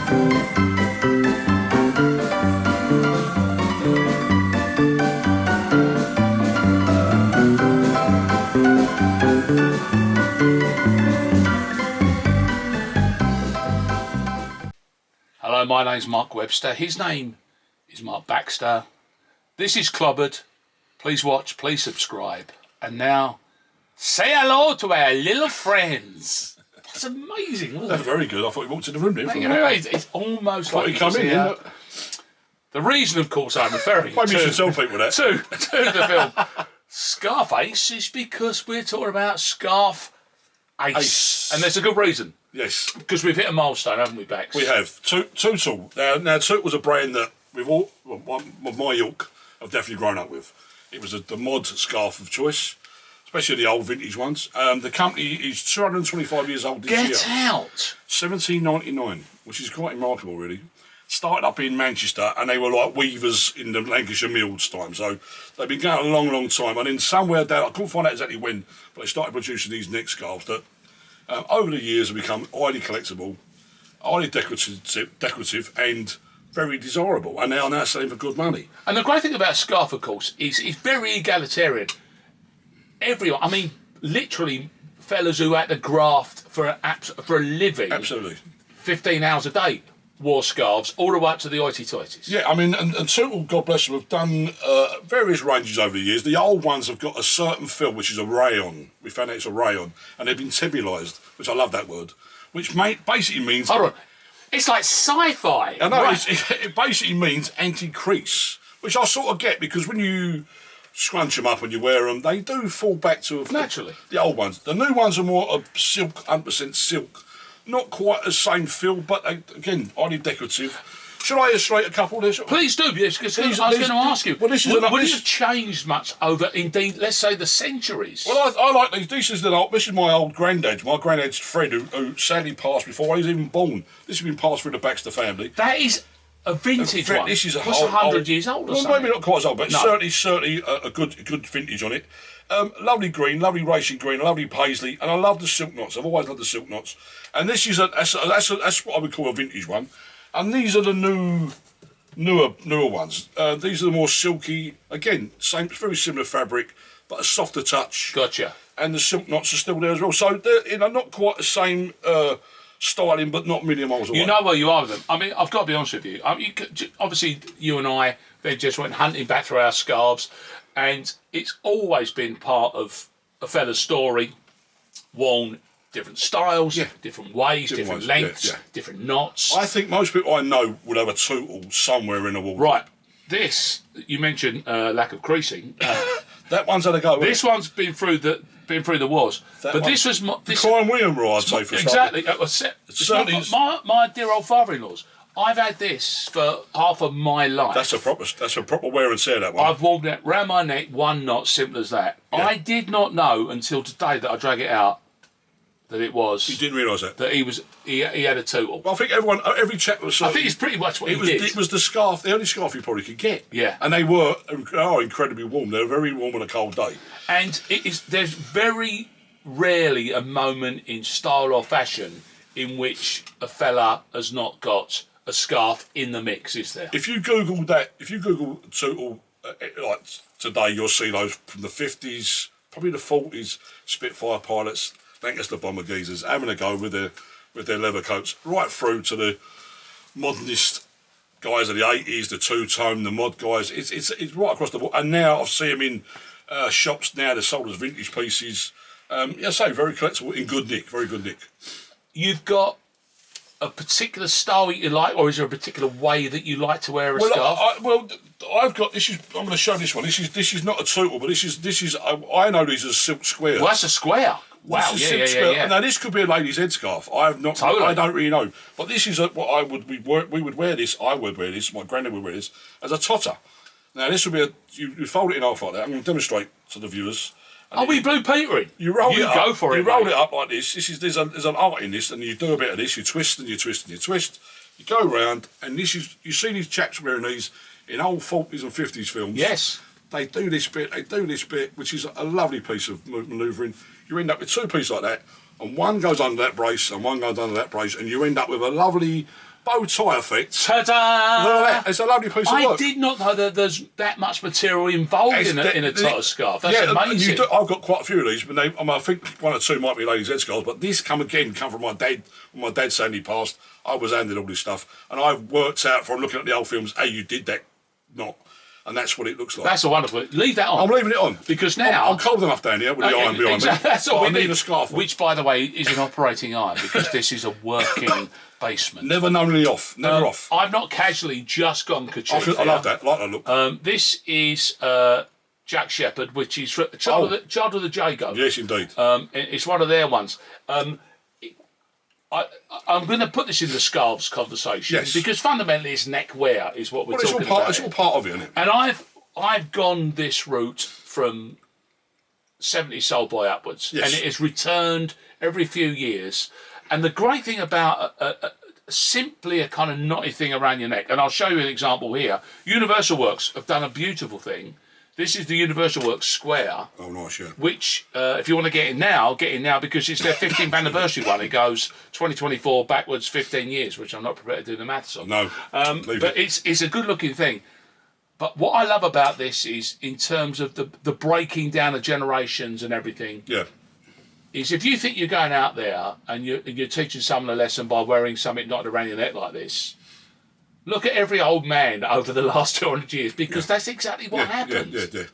Hello, my name's Mark Webster. His name is Mark Baxter. This is Clobbered. Please watch, please subscribe. And now, say hello to our little friends. That's amazing, wasn't That's it? very good. I thought you walked in the room there. It's almost like you come in, here. The reason, of course, I'm referring Maybe you to, should tell people that. to the film Scarface is because we're talking about Scarf Ace. And there's a good reason. Yes. Because we've hit a milestone, haven't we, Bax? We have. Tootal. Now Tootal was a brand that we've all, my ilk, have definitely grown up with. It was the mod scarf of choice, especially the old vintage ones. The company is 225 years old this year. Get out! 1799, which is quite remarkable, really. Started up in Manchester, and they were like weavers in the Lancashire Mills time. So they've been going a long, long time. And then somewhere down, I couldn't find out exactly when, but they started producing these neck scarves that over the years have become highly collectible, highly decorative and very desirable, and they are now selling for good money. And the great thing about a scarf, of course, is it's very egalitarian. Everyone, I mean, literally, fellas who had to graft for a living, Absolutely. 15 hours a day, wore scarves, all the way up to the hoity-toities. Yeah, I mean, and Tootal, God bless them, have done various ranges over the years. The old ones have got a certain feel, which is a rayon. We found out it's a rayon, and they've been tabulized, which I love that word, which basically means... Hold on. It's like sci-fi. I know, right? it basically means anti-crease, which I sort of get, because when you scrunch them up and you wear them, they do fall back to... Naturally. The old ones. The new ones are more of silk, 100% silk. Not quite the same feel, but again, highly decorative. Should I illustrate a couple of this? Please do, yes, because I was going to ask you, would it have changed much over, indeed, let's say, the centuries? Well, I like these. This is my old granddad. My granddad's Fred, who sadly passed before I was even born. This has been passed through the Baxter family. That is a vintage one. This is a What's 100 years old or something? Maybe not quite as old, but certainly a good vintage on it. Lovely green, lovely racing green, lovely paisley, and I love the silk knots. I've always loved the silk knots. And this is that's what I would call a vintage one. And these are the newer ones. These are the more silky. Again, very similar fabric, but a softer touch. Gotcha. And the silk knots are still there as well. So they're not quite the same styling, but not a million miles away. You know where you are with them. I mean, I've got to be honest with you. Obviously, you and I, they just went hunting back through our scarves, and it's always been part of a fella's story, worn different styles, different ways, different lengths, different knots. I think most people I know will have a Tootal somewhere in a wardrobe. Right. This, you mentioned lack of creasing. That one's had a go. This one's been through the wars. But this was... The Crime William I'd say for exactly. Certainly my dear old father-in-law's. I've had this for half of my life. That's a proper wear and tear, that one. I've worn it round my neck, one knot, simple as that. Yeah. I did not know until today that I drag it out that it was. You didn't realise that? That he had a Tootal. Well, I think every chap was... I think it's pretty much what he did. It was the only scarf you probably could get. Yeah. And they are incredibly warm. They're very warm on a cold day. And there's very rarely a moment in style or fashion in which a fella has not got a scarf in the mix, is there? If you Google Tootal like today, you'll see those from the 50s, probably the 40s, Spitfire pilots, Lancaster bomber geezers having a go with their leather coats, right through to the modernist guys of the 80s, the two-tone, the mod guys. It's right across the board. And now I see them in shops now. They're sold as vintage pieces. Very collectible, in good nick, very good nick. You've got a particular style you like, or is there a particular way that you like to wear a scarf? I've got this. I'm going to show this one. This is not a Tootal, but this is. I know these as silk squares. Well, that's a square. Wow, yeah. Now this could be a lady's headscarf. I have not. Totally. I don't really know, but this is what we would wear this. I would wear this. My granddad would wear this as a totter. Now this would be you fold it in half like that. I'm going to demonstrate to the viewers. Are we blue petering? You roll it up. Go for it. You roll it up like this. There's an art in this, and you do a bit of this. You twist and you twist and you twist. You go round, and you see these chaps wearing these in old 40s and 50s films. Yes. They do this bit, which is a lovely piece of manoeuvring. You end up with two pieces like that, and one goes under that brace, and one goes under that brace, and you end up with a lovely bow tie effect. Ta-da! Look at that. It's a lovely piece of I work. did not know that there's that much material involved in a Tootal scarf. That's amazing. I've got quite a few of these, but I think one or two might be ladies' head scarves, but this come from my dad. When my dad sadly passed, I was handed all this stuff, and I've worked out from looking at the old films, hey, you did that, not. And that's what it looks like. That's a wonderful. Leave that on. I'm leaving it on. Because now... I'm cold enough down here with the iron behind me. That's all I need a scarf. Which, by the way, is an operating iron, because this is a working basement. Never knowingly off. Never off. I've not casually just gone ka-ching. I love that. I like that look. This is Jack Shepherd, which is Child of the Jago. Yes, indeed. It's one of their ones. I'm going to put this in the scarves conversation, yes, because fundamentally it's neckwear is what we're talking about. It's all part of it, isn't it? And I've gone this route from 70 sold boy upwards, yes, and it is returned every few years. And the great thing about simply a kind of knotty thing around your neck, and I'll show you an example here. Universal Works have done a beautiful thing. This is the Universal Works Square. Oh, nice, yeah. Which, if you want to get in now because it's their 15th anniversary one. It goes 2024 backwards 15 years, which I'm not prepared to do the maths on. No, but it's a good-looking thing. But what I love about this is, in terms of the breaking down of generations and everything, yeah, is if you think you're going out there and you're teaching someone a lesson by wearing something knotted around your neck like this, look at every old man over the last 200 years, because that's exactly what happens. Yeah.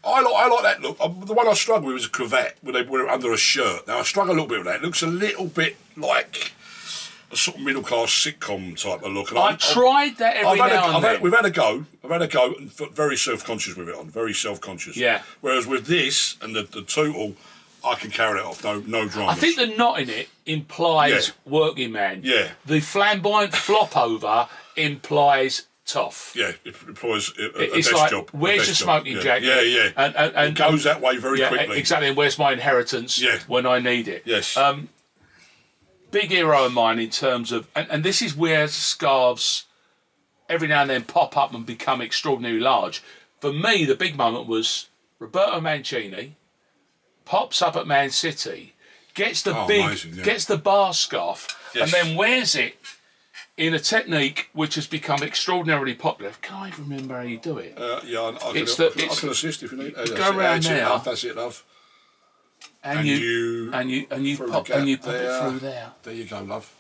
I like that look. The one I struggle with was a cravat, where they wear it under a shirt. Now, I struggle a little bit with that. It looks a little bit like a sort of middle-class sitcom type of look. And I've tried that every now and then. We've had a go. I've had a go, and very self-conscious with it on. Very self-conscious. Yeah. Whereas with this and the Tootal, I can carry it off. No drama. I think the knot in it implies working man. Yeah. The flamboyant flop over implies tough. Yeah, it implies a it's desk like, job. where's your smoking jacket? Yeah. And it goes that way very quickly. Exactly. And where's my inheritance when I need it? Yes. Big hero of mine in terms of, and this is where scarves every now and then pop up and become extraordinarily large. For me, the big moment was Roberto Mancini pops up at Man City, gets the bar scarf, and then wears it in a technique which has become extraordinarily popular. Can I remember how you do it? I can assist if you need. Go around now. That's it, love. And you pop it through there. There you go, love.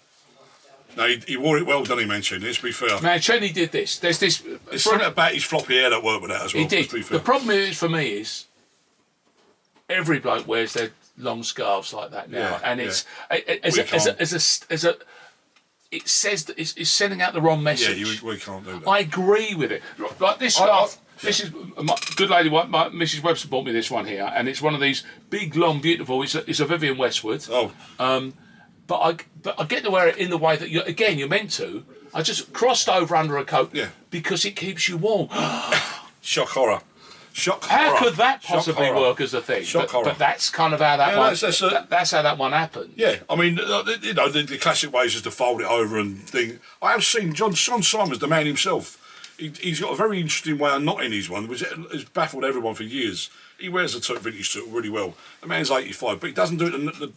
No, he wore it well, didn't he, Mancini? Let's be fair. Mancini did this. There's this. It's something about his floppy hair that worked with that as well. He did. The problem is, for me, is every bloke wears their long scarves like that now, and it's it says that it's sending out the wrong message. Yeah, we can't do that. I agree with it. Like this scarf. This is my good lady. Mrs. Webster bought me this one here, and it's one of these big, long, beautiful. It's a Vivienne Westwood. But I get to wear it in the way that you're meant to. I just crossed over under a coat because it keeps you warm. Shock horror. How could that possibly work as a thing? But that's kind of how that one. That's how that one happened. Yeah, I mean, the classic ways is to fold it over and thing. I have seen John Simons, the man himself. He's got a very interesting way of knotting his one, which has baffled everyone for years. He wears the vintage suit really well. The man's 85, but he doesn't do it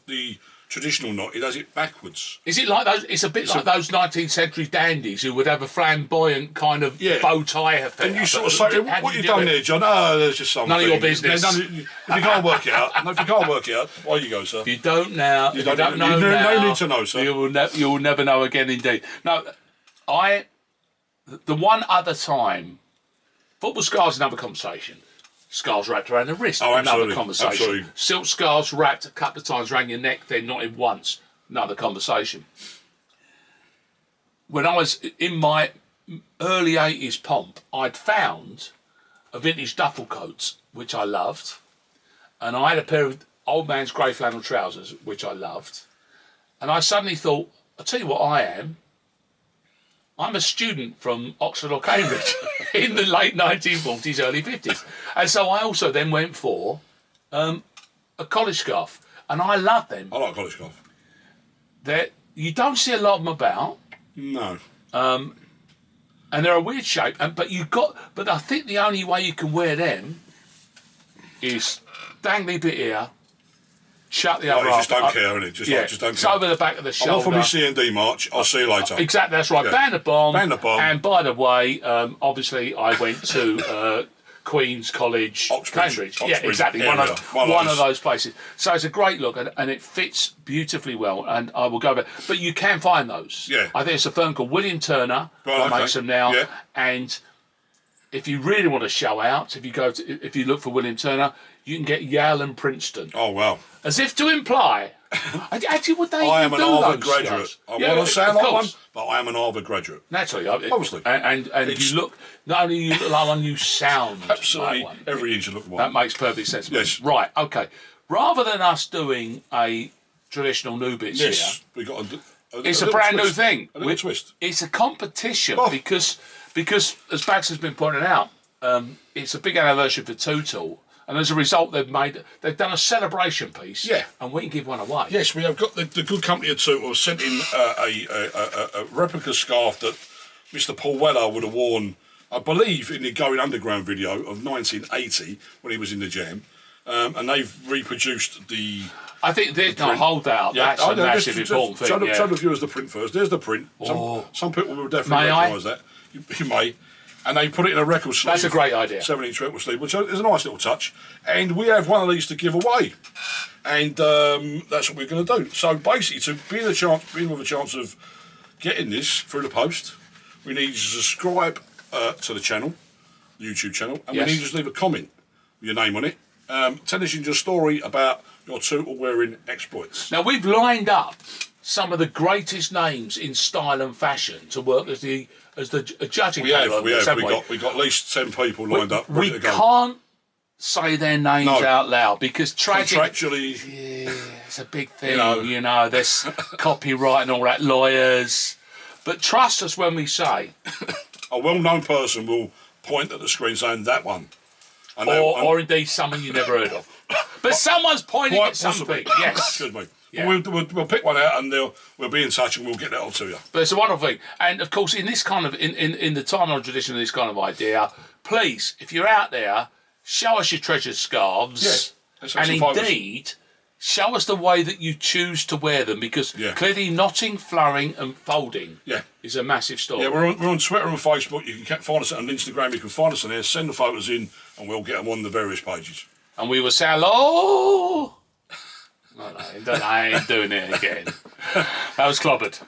the traditional knot. He does it backwards. Is it like those? It's a bit like those 19th century dandies who would have a flamboyant kind of bow tie effect. And you sort of say, "What you done there, John?" Oh, there's just something. None of your business. If you can't work it out, why you go, sir? If you don't now. You don't know now. No need to know, sir. You will never know again. Indeed. No, the one other time, football scarves, another conversation. Scarves wrapped around the wrist, another conversation. Absolutely. Silk scarves wrapped a couple of times around your neck, then not in once, another conversation. When I was in my early 80s pomp, I'd found a vintage duffel coat, which I loved, and I had a pair of old man's grey flannel trousers, which I loved, and I suddenly thought, I'll tell you what I am. I'm a student from Oxford or Cambridge in the late 1940s, early 50s. And so I also then went for a college scarf. And I love them. I like college scarf. You don't see a lot of them about. No. And they're a weird shape. But I think the only way you can wear them is dangly bit here, shut the other you just half don't up. care, innit? Just, Yeah, just don't it's care. over the back of the shoulder. I'm off for my C&D march. I'll see you later. Exactly, that's right. Yeah. Ban the bomb. Ban the bomb. And by the way, obviously, I went to Queen's College, Cambridge. Yeah, exactly. area. One of those places. So it's a great look, and it fits beautifully well. And I will go there. But you can find those. Yeah. I think it's a firm called William Turner that makes them now. Yeah. And if you really want to show out, if you look for William Turner, you can get Yale and Princeton. Oh, wow. As if to imply, actually, would they I am an do Harvard those graduate. guys? I want to sound of like one, course. but I am an Harvard graduate. Naturally, Obviously. and you look, not only you look like one, you sound Absolutely. like one. Every inch you look one. That makes perfect sense. Yes. Right. Okay. Rather than us doing a traditional new bits Yes. We got it's a little brand new twist. thing. A little twist. It's a competition Oh. because as Baxter's been pointing out, it's a big anniversary for Tootal, and as a result, they've done a celebration piece. Yeah. And we can give one away. Yes, we have got the good company of Tootal sent in a replica scarf that Mr. Paul Weller would have worn, I believe, in the Going Underground video of 1980 when he was in the Jam. And they've reproduced the... I think there's no holdout. Yeah, That's a massive important thing. Show the viewers the print first. There's the print. Some people will definitely May I? recognise that. You may. And they put it in a record sleeve. That's a great idea. 7-inch record sleeve, which is a nice little touch. And we have one of these to give away. And that's what we're going to do. So basically, to be with a chance of getting this through the post, we need you to subscribe to the channel, YouTube channel, and we need you to leave a comment with your name on it. Tell us your story about your Tootal wearing exploits. Now, we've lined up some of the greatest names in style and fashion to work as the judging panel. We got at least 10 people lined up. We can't say their names out loud because contractually, it's a big thing. You know, there's copyright and all that, lawyers. But trust us when we say a well-known person will point at the screen saying that one, or indeed someone you never heard of. But someone's pointing at something. Yes. Excuse me. Yeah. We'll pick one out and we'll be in touch and we'll get that all to you. But it's a wonderful thing. And of course, in this kind of in the time-honored tradition of this kind of idea, please, if you're out there, show us your treasured scarves. Yeah. And indeed, show us the way that you choose to wear them, because clearly knotting, flurrying and folding is a massive story. Yeah, we're on Twitter and Facebook. You can find us on Instagram. You can find us on there. Send the photos in and we'll get them on the various pages. And we will say hello. No, I ain't doing it again. That was Clobbered.